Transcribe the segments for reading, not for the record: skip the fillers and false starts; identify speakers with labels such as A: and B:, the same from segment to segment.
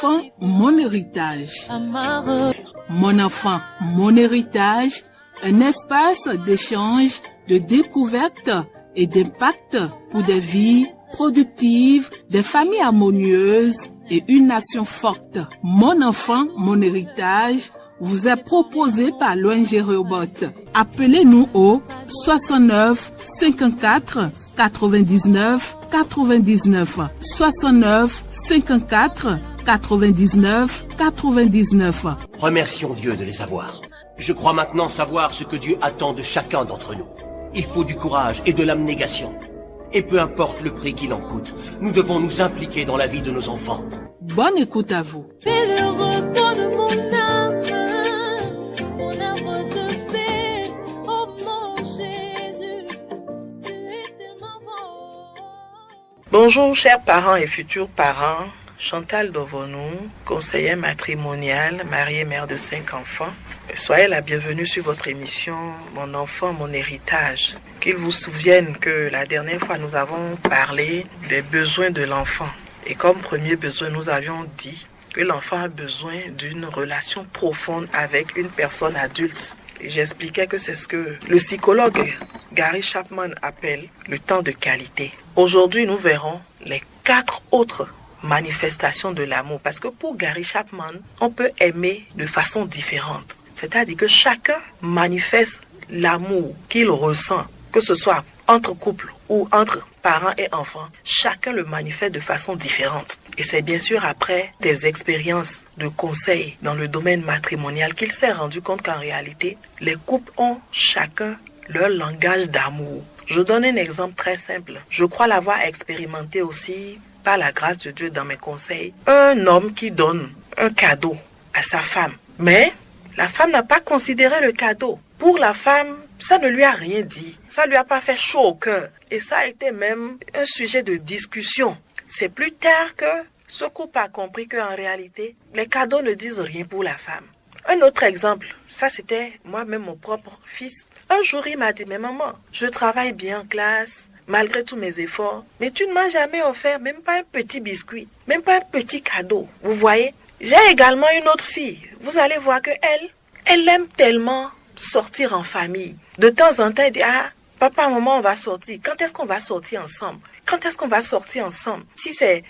A: enfant, mon héritage. Mon enfant, mon héritage, un espace d'échange, de découverte et d'impact pour des vies productives, des familles harmonieuses et une nation forte. Mon enfant, mon héritage vous est proposé par l'ONG Rehoboth. Appelez-nous au 69 54 99 99 69 54 99 99.
B: Remercions Dieu de les avoir. Je crois maintenant savoir ce que Dieu attend de chacun d'entre nous. Il faut du courage et de l'abnégation. Et peu importe le prix qu'il en coûte, nous devons nous impliquer dans la vie de nos enfants.
A: Bonne écoute à vous.
C: C'est le repos de mon âme de paix. Oh mon Jésus, tu es tellement bon.
D: Bonjour chers parents et futurs parents, Chantal Dovonou, conseillère matrimoniale, mariée mère de 5 enfants. Soyez la bienvenue sur votre émission Mon enfant, mon héritage. Qu'il vous souvienne que la dernière fois nous avons parlé des besoins de l'enfant. Et comme premier besoin, nous avions dit que l'enfant a besoin d'une relation profonde avec une personne adulte. Et j'expliquais que c'est ce que le psychologue Gary Chapman appelle le temps de qualité. Aujourd'hui, nous verrons les 4 autres manifestations de l'amour. Parce que pour Gary Chapman, on peut aimer de façon différente. C'est-à-dire que chacun manifeste l'amour qu'il ressent, que ce soit entre couples ou entre parents et enfants. Chacun le manifeste de façon différente. Et c'est bien sûr après des expériences de conseils dans le domaine matrimonial qu'il s'est rendu compte qu'en réalité, les couples ont chacun leur langage d'amour. Je donne un exemple très simple. Je crois l'avoir expérimenté aussi par la grâce de Dieu dans mes conseils. Un homme qui donne un cadeau à sa femme. Mais la femme n'a pas considéré le cadeau. Pour la femme, ça ne lui a rien dit. Ça ne lui a pas fait chaud au cœur. Et ça a été même un sujet de discussion. C'est plus tard que ce couple a compris qu'en réalité, les cadeaux ne disent rien pour la femme. Un autre exemple, ça c'était moi-même mon propre fils. Un jour, il m'a dit, mais maman, je travaille bien en classe, malgré tous mes efforts, mais tu ne m'as jamais offert même pas un petit biscuit, même pas un petit cadeau. Vous voyez? J'ai également une autre fille. Vous allez voir que elle aime tellement sortir en famille. De temps en temps, elle dit, ah, papa, maman, on va sortir. Quand est-ce qu'on va sortir ensemble? Quand est-ce qu'on va sortir ensemble? Si c'est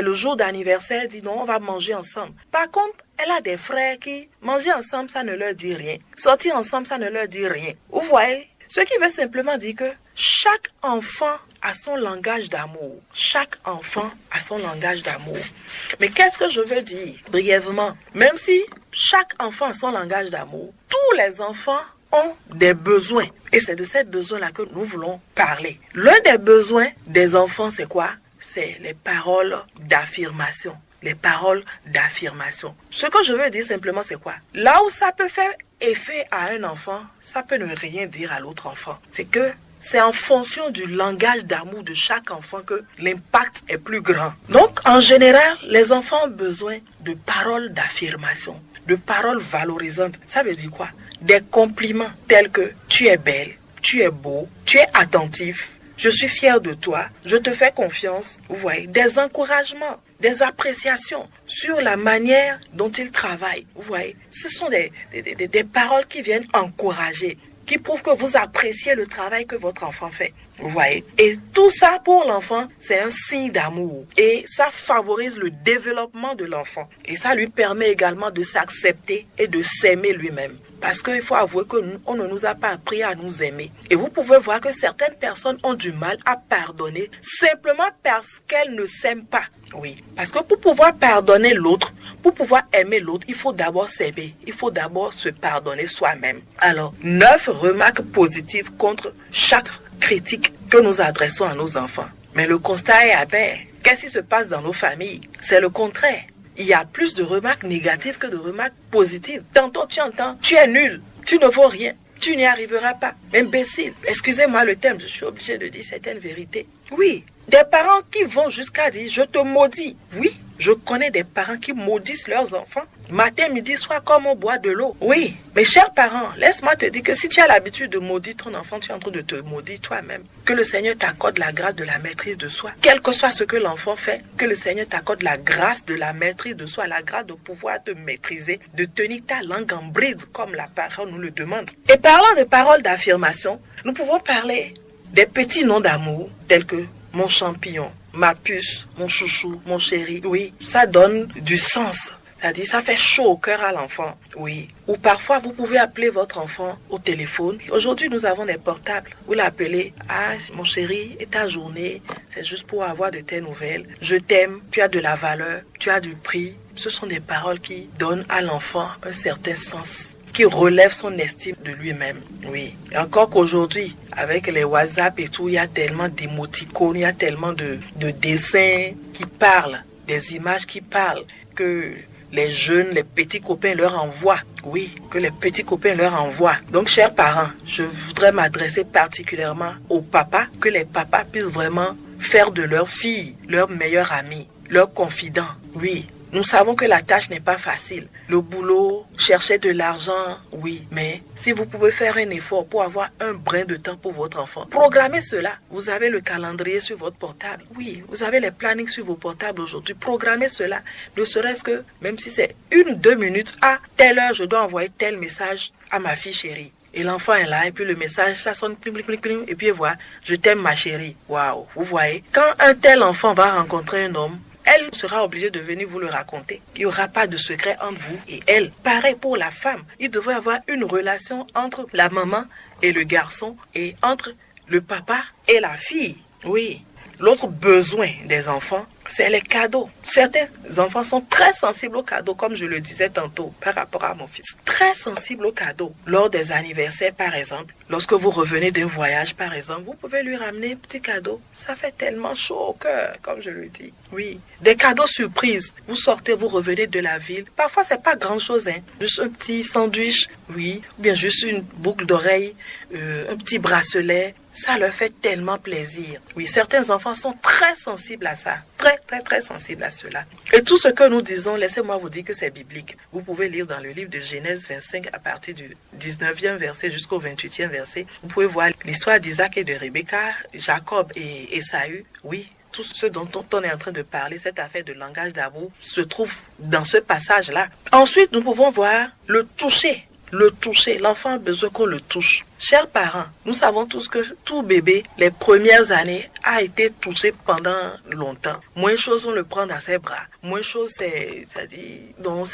D: le jour d'anniversaire, elle dit, non, on va manger ensemble. Par contre, elle a des frères qui, manger ensemble, ça ne leur dit rien. Sortir ensemble, ça ne leur dit rien. Vous voyez? Ce qui veut simplement dire que chaque enfant a son langage d'amour. Chaque enfant a son langage d'amour. Mais qu'est-ce que je veux dire brièvement? Même si chaque enfant a son langage d'amour, tous les enfants ont des besoins. Et c'est de ces besoins-là que nous voulons parler. L'un des besoins des enfants, c'est quoi? C'est les paroles d'affirmation. Les paroles d'affirmation. Ce que je veux dire simplement, c'est quoi? Là où ça peut faire effet à un enfant, ça peut ne rien dire à l'autre enfant. C'est en fonction du langage d'amour de chaque enfant que l'impact est plus grand. Donc, en général, les enfants ont besoin de paroles d'affirmation, de paroles valorisantes. Ça veut dire quoi? Des compliments tels que tu es belle, tu es beau, tu es attentif, je suis fier de toi, je te fais confiance. Vous voyez, des encouragements, des appréciations sur la manière dont il travaille. Vous voyez, ce sont des paroles qui viennent encourager, qui prouvent que vous appréciez le travail que votre enfant fait. Vous voyez? Et tout ça pour l'enfant, c'est un signe d'amour. Et ça favorise le développement de l'enfant. Et ça lui permet également de s'accepter et de s'aimer lui-même. Parce qu'il faut avouer qu'on ne nous a pas appris à nous aimer. Et vous pouvez voir que certaines personnes ont du mal à pardonner simplement parce qu'elles ne s'aiment pas. Oui, parce que pour pouvoir pardonner l'autre, pour pouvoir aimer l'autre, il faut d'abord s'aimer. Il faut d'abord se pardonner soi-même. Alors, 9 remarques positives contre chaque critique que nous adressons à nos enfants. Mais le constat est amer. Qu'est-ce qui se passe dans nos familles? C'est le contraire. Il y a plus de remarques négatives que de remarques positives. Tantôt tu entends, tu es nul, tu ne vaux rien, tu n'y arriveras pas, imbécile. Excusez-moi le terme, je suis obligée de dire certaines vérités. Oui, des parents qui vont jusqu'à dire, je te maudis. Oui, je connais des parents qui maudissent leurs enfants. Matin, midi, soir, comme on boit de l'eau. Oui, mes chers parents, laisse-moi te dire que si tu as l'habitude de maudire ton enfant, tu es en train de te maudire toi-même. Que le Seigneur t'accorde la grâce de la maîtrise de soi. Quel que soit ce que l'enfant fait, que le Seigneur t'accorde la grâce de la maîtrise de soi, la grâce de pouvoir te maîtriser, de tenir ta langue en bride comme la parole nous le demande. Et parlant de paroles d'affirmation, nous pouvons parler des petits noms d'amour tels que mon champignon, ma puce, mon chouchou, mon chéri. Oui, ça donne du sens. C'est-à-dire, ça fait chaud au cœur à l'enfant. Oui. Ou parfois, vous pouvez appeler votre enfant au téléphone. Aujourd'hui, nous avons des portables. Vous l'appelez. Ah, mon chéri, et ta journée, c'est juste pour avoir de tes nouvelles. Je t'aime, tu as de la valeur, tu as du prix. Ce sont des paroles qui donnent à l'enfant un certain sens, qui relève son estime de lui-même. Oui. Et encore qu'aujourd'hui, avec les WhatsApp et tout, il y a tellement d'émoticônes, il y a tellement de dessins qui parlent, des images qui parlent, que les jeunes, les petits copains leur envoient. Oui, que les petits copains leur envoient. Donc, chers parents, je voudrais m'adresser particulièrement aux papas, que les papas puissent vraiment faire de leur fille leur meilleur ami, leur confident. Oui. Nous savons que la tâche n'est pas facile. Le boulot, chercher de l'argent, oui. Mais si vous pouvez faire un effort pour avoir un brin de temps pour votre enfant, programmez cela. Vous avez le calendrier sur votre portable. Oui, vous avez les plannings sur vos portables aujourd'hui. Programmez cela. Ne serait-ce que, même si c'est 1-2 minutes, à telle heure, je dois envoyer tel message à ma fille chérie. Et l'enfant est là, et puis le message, ça sonne, plim, plim, plim, plim, et puis voilà, je t'aime ma chérie. Waouh, vous voyez. Quand un tel enfant va rencontrer un homme, elle sera obligée de venir vous le raconter. Il n'y aura pas de secret entre vous et elle. Pareil pour la femme. Il devrait y avoir une relation entre la maman et le garçon et entre le papa et la fille. Oui. L'autre besoin des enfants, c'est les cadeaux. Certains enfants sont très sensibles aux cadeaux, comme je le disais tantôt par rapport à mon fils. Très sensibles aux cadeaux. Lors des anniversaires, par exemple, lorsque vous revenez d'un voyage, par exemple, vous pouvez lui ramener un petit cadeau. Ça fait tellement chaud au cœur, comme je le dis. Oui. Des cadeaux surprises. Vous sortez, vous revenez de la ville. Parfois, c'est pas grand-chose, hein. Juste un petit sandwich, oui. Ou bien juste une boucle d'oreille, un petit bracelet. Ça leur fait tellement plaisir. Oui, certains enfants sont très sensibles à ça. Très sensibles à cela. Et tout ce que nous disons, laissez-moi vous dire que c'est biblique. Vous pouvez lire dans le livre de Genèse 25 à partir du 19e verset jusqu'au 28e verset. Vous pouvez voir l'histoire d'Isaac et de Rebecca, Jacob et Ésaü. Oui, tout ce dont on est en train de parler, cette affaire de langage d'amour, se trouve dans ce passage-là. Ensuite, nous pouvons voir le toucher. Le toucher, l'enfant a besoin qu'on le touche. Chers parents, nous savons tous que tout bébé, les premières années, a été touché pendant longtemps. Moins chose, on le prend dans ses bras. Moins chose, c'est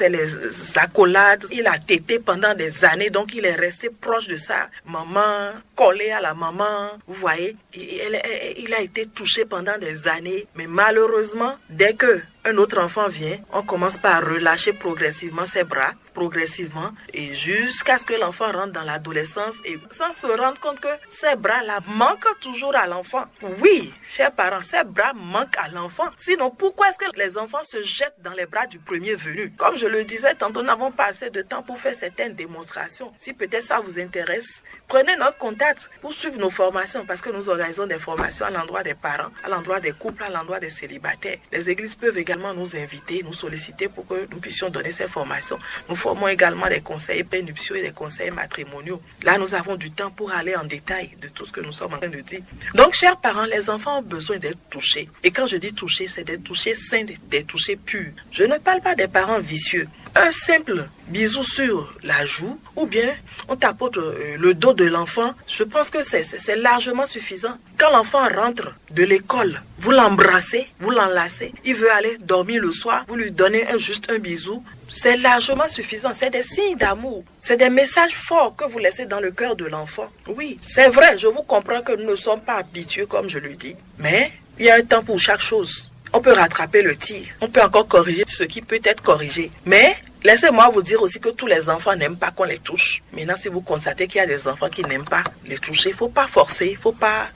D: les accolades. Il a tété pendant des années, donc il est resté proche de sa maman, collé à la maman. Vous voyez, il a été touché pendant des années. Mais malheureusement, dès que un autre enfant vient, on commence par relâcher progressivement ses bras, progressivement, et jusqu'à ce que l'enfant rentre dans l'adolescence et sans se rendre compte que ces bras-là manquent toujours à l'enfant. Oui, chers parents, ces bras manquent à l'enfant. Sinon, pourquoi est-ce que les enfants se jettent dans les bras du premier venu? Comme je le disais tantôt, nous n'avons pas assez de temps pour faire certaines démonstrations. Si peut-être ça vous intéresse, prenez notre contact pour suivre nos formations, parce que nous organisons des formations à l'endroit des parents, à l'endroit des couples, à l'endroit des célibataires. Les églises peuvent également nous inviter, nous solliciter pour que nous puissions donner ces formations. Nous formons également des conseils prénuptiaux et des conseils matrimoniaux. Là, nous avons du temps pour aller en détail de tout ce que nous sommes en train de dire. Donc, chers parents, les enfants ont besoin d'être touchés. Et quand je dis touchés, c'est des touchés sains, des touchés purs. Je ne parle pas des parents vicieux. Un simple bisou sur la joue ou bien on tapote le dos de l'enfant, je pense que c'est largement suffisant. Quand l'enfant rentre de l'école, vous l'embrassez, vous l'enlacez, il veut aller dormir le soir, vous lui donnez juste un bisou, c'est largement suffisant. C'est des signes d'amour, c'est des messages forts que vous laissez dans le cœur de l'enfant. Oui, c'est vrai, je vous comprends que nous ne sommes pas habitués comme je le dis, mais il y a un temps pour chaque chose. On peut rattraper le tir, on peut encore corriger ce qui peut être corrigé. Mais laissez-moi vous dire aussi que tous les enfants n'aiment pas qu'on les touche. Maintenant, si vous constatez qu'il y a des enfants qui n'aiment pas les toucher, il ne faut pas forcer, il ne faut pas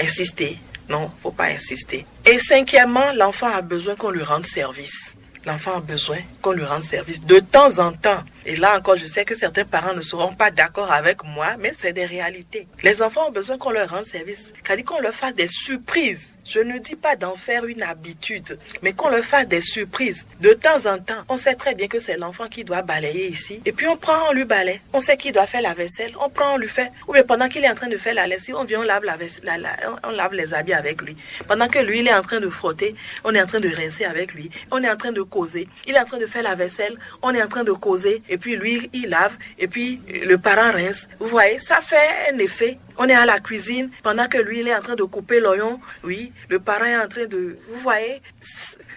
D: insister. Non, il ne faut pas insister. Et cinquièmement, l'enfant a besoin qu'on lui rende service. L'enfant a besoin qu'on lui rende service. De temps en temps, Et là encore, je sais que certains parents ne seront pas d'accord avec moi, mais c'est des réalités. Les enfants ont besoin qu'on leur rende service, c'est-à-dire qu'on leur fasse des surprises. Je ne dis pas d'en faire une habitude, mais qu'on leur fasse des surprises. De temps en temps, on sait très bien que c'est l'enfant qui doit balayer ici, et puis on prend, on lui balaye. On sait qu'il doit faire la vaisselle, on prend, on lui fait. Ou bien pendant qu'il est en train de faire la lessive, on vient, on lave on lave les habits avec lui. Pendant que lui, il est en train de frotter, on est en train de rincer avec lui. On est en train de causer. Il est en train de faire la vaisselle, on est en train de causer, et puis lui, il lave, et puis le parent rince. Vous voyez, ça fait un effet. On est à la cuisine, pendant que lui, il est en train de couper l'oignon. Oui, le parent est en train de... Vous voyez,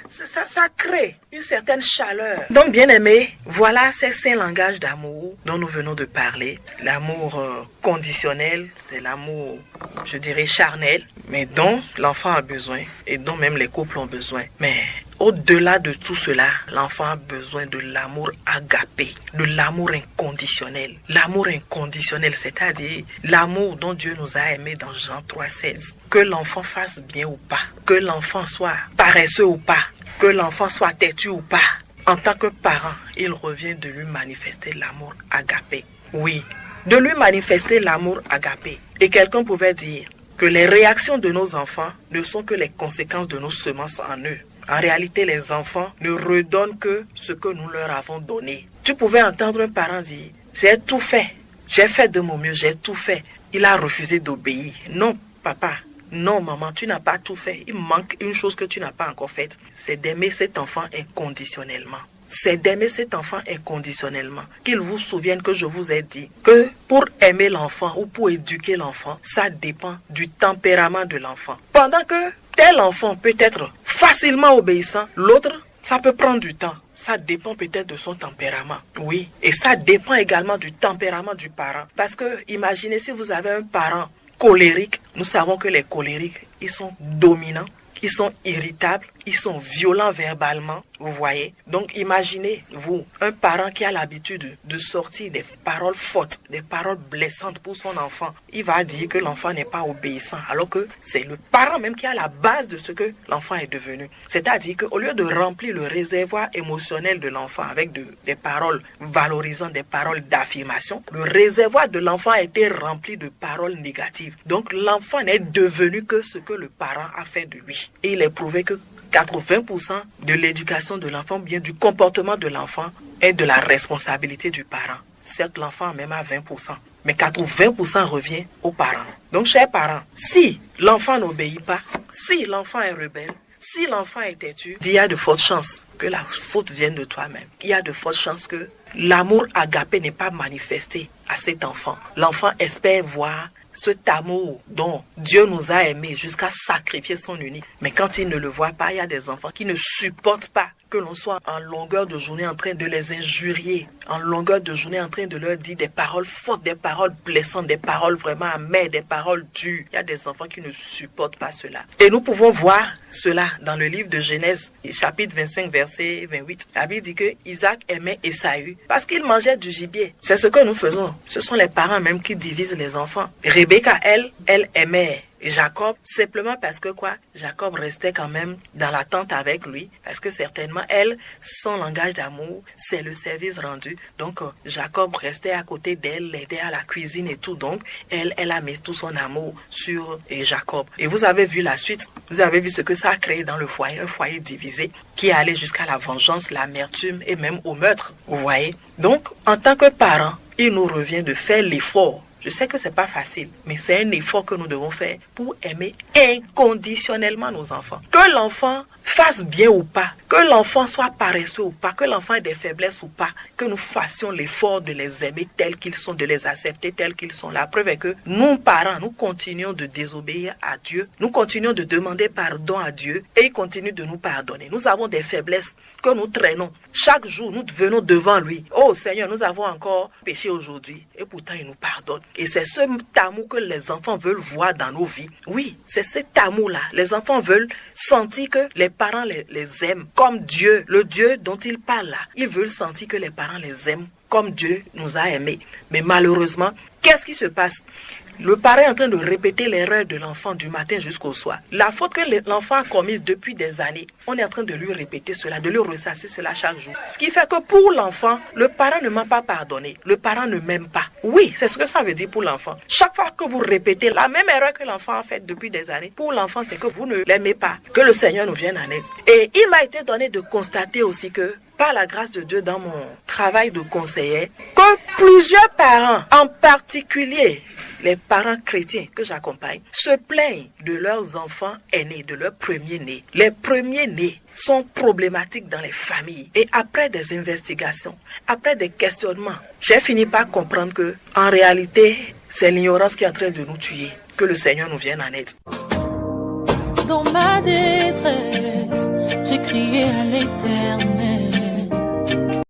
D: ça crée une certaine chaleur. Donc, bien aimé, voilà ces 5 langages d'amour dont nous venons de parler. L'amour conditionnel, c'est l'amour, je dirais, charnel, mais dont l'enfant a besoin et dont même les couples ont besoin. Mais au-delà de tout cela, l'enfant a besoin de l'amour agapé, de l'amour inconditionnel. L'amour inconditionnel, c'est-à-dire l'amour dont Dieu nous a aimés dans Jean 3,16. Que l'enfant fasse bien ou pas, que l'enfant soit paresseux ou pas, que l'enfant soit têtu ou pas. En tant que parent, il revient de lui manifester l'amour agapé. Oui, de lui manifester l'amour agapé. Et quelqu'un pouvait dire que les réactions de nos enfants ne sont que les conséquences de nos semences en eux. En réalité, les enfants ne redonnent que ce que nous leur avons donné. Tu pouvais entendre un parent dire « J'ai tout fait, j'ai fait de mon mieux, j'ai tout fait. » Il a refusé d'obéir. Non, papa, non, maman, tu n'as pas tout fait. Il manque une chose que tu n'as pas encore faite. C'est d'aimer cet enfant inconditionnellement. C'est d'aimer cet enfant inconditionnellement. Qu'il vous souvienne que je vous ai dit que pour aimer l'enfant ou pour éduquer l'enfant, ça dépend du tempérament de l'enfant. Pendant que tel enfant peut être facilement obéissant, l'autre, ça peut prendre du temps. Ça dépend peut-être de son tempérament. Oui, et ça dépend également du tempérament du parent. Parce que imaginez si vous avez un parent colérique, nous savons que les colériques, ils sont dominants, ils sont irritables, ils sont violents verbalement, vous voyez. Donc imaginez, vous, un parent qui a l'habitude de sortir des paroles fortes, des paroles blessantes pour son enfant. Il va dire que l'enfant n'est pas obéissant, alors que c'est le parent même qui a la base de ce que l'enfant est devenu. C'est-à-dire qu'au lieu de remplir le réservoir émotionnel de l'enfant avec des paroles valorisantes, des paroles d'affirmation, le réservoir de l'enfant a été rempli de paroles négatives. Donc l'enfant n'est devenu que ce que le parent a fait de lui. Et il est prouvé que 80% de l'éducation de l'enfant, bien du comportement de l'enfant, est de la responsabilité du parent. Certes, l'enfant même a 20%, mais 80% revient aux parents. Donc, chers parents, si l'enfant n'obéit pas, si l'enfant est rebelle, si l'enfant est têtu, il y a de fortes chances que la faute vienne de toi-même. Il y a de fortes chances que l'amour agapé n'est pas manifesté à cet enfant. L'enfant espère voir cet amour dont Dieu nous a aimés jusqu'à sacrifier son unique. Mais quand il ne le voit pas, il y a des enfants qui ne supportent pas que l'on soit en longueur de journée en train de les injurier, en longueur de journée en train de leur dire des paroles fortes, des paroles blessantes, des paroles vraiment amères, des paroles dures. Il y a des enfants qui ne supportent pas cela. Et nous pouvons voir cela dans le livre de Genèse, chapitre 25, verset 28. La Bible dit que Isaac aimait Ésaü parce qu'il mangeait du gibier. C'est ce que nous faisons. Ce sont les parents même qui divisent les enfants. Rebecca, elle aimait Jacob, simplement parce que quoi? Jacob restait quand même dans la tente avec lui, parce que certainement, elle, son langage d'amour, c'est le service rendu. Donc, Jacob restait à côté d'elle, l'aidait à la cuisine et tout. Donc, elle a mis tout son amour sur Jacob. Et vous avez vu la suite, vous avez vu ce que ça a créé dans le foyer, un foyer divisé, qui est allé jusqu'à la vengeance, l'amertume et même au meurtre, vous voyez. Donc, en tant que parents, il nous revient de faire l'effort. Je sais que c'est pas facile, mais c'est un effort que nous devons faire pour aimer inconditionnellement nos enfants. Que l'enfant fasse bien ou pas, que l'enfant soit paresseux ou pas, que l'enfant ait des faiblesses ou pas, que nous fassions l'effort de les aimer tels qu'ils sont, de les accepter tels qu'ils sont. La preuve est que nous, parents, nous continuons de désobéir à Dieu, nous continuons de demander pardon à Dieu et il continue de nous pardonner. Nous avons des faiblesses que nous traînons. Chaque jour, nous venons devant lui. Oh Seigneur, nous avons encore péché aujourd'hui et pourtant il nous pardonne. Et c'est ce amour que les enfants veulent voir dans nos vies. Oui, c'est cet amour-là. Les enfants veulent sentir que les parents les aiment comme Dieu, le Dieu dont ils parlent là. Ils veulent sentir que les parents les aiment comme Dieu nous a aimés. Mais malheureusement, qu'est-ce qui se passe? Le parent est en train de répéter l'erreur de l'enfant du matin jusqu'au soir. La faute que l'enfant a commise depuis des années, on est en train de lui répéter cela, de lui ressasser cela chaque jour. Ce qui fait que pour l'enfant, le parent ne m'a pas pardonné. Le parent ne m'aime pas. Oui, c'est ce que ça veut dire pour l'enfant. Chaque fois que vous répétez la même erreur que l'enfant a faite depuis des années, pour l'enfant, c'est que vous ne l'aimez pas. Que le Seigneur nous vienne en aide. Et il m'a été donné de constater aussi que, par la grâce de Dieu dans mon travail de conseiller, que plusieurs parents, en particulier les parents chrétiens que j'accompagne, se plaignent de leurs enfants aînés, de leurs premiers-nés. Les premiers-nés sont problématiques dans les familles. Et après des investigations, après des questionnements, j'ai fini par comprendre que, en réalité, c'est l'ignorance qui est en train de nous tuer. Que le Seigneur nous vienne en aide.
C: Dans ma détresse,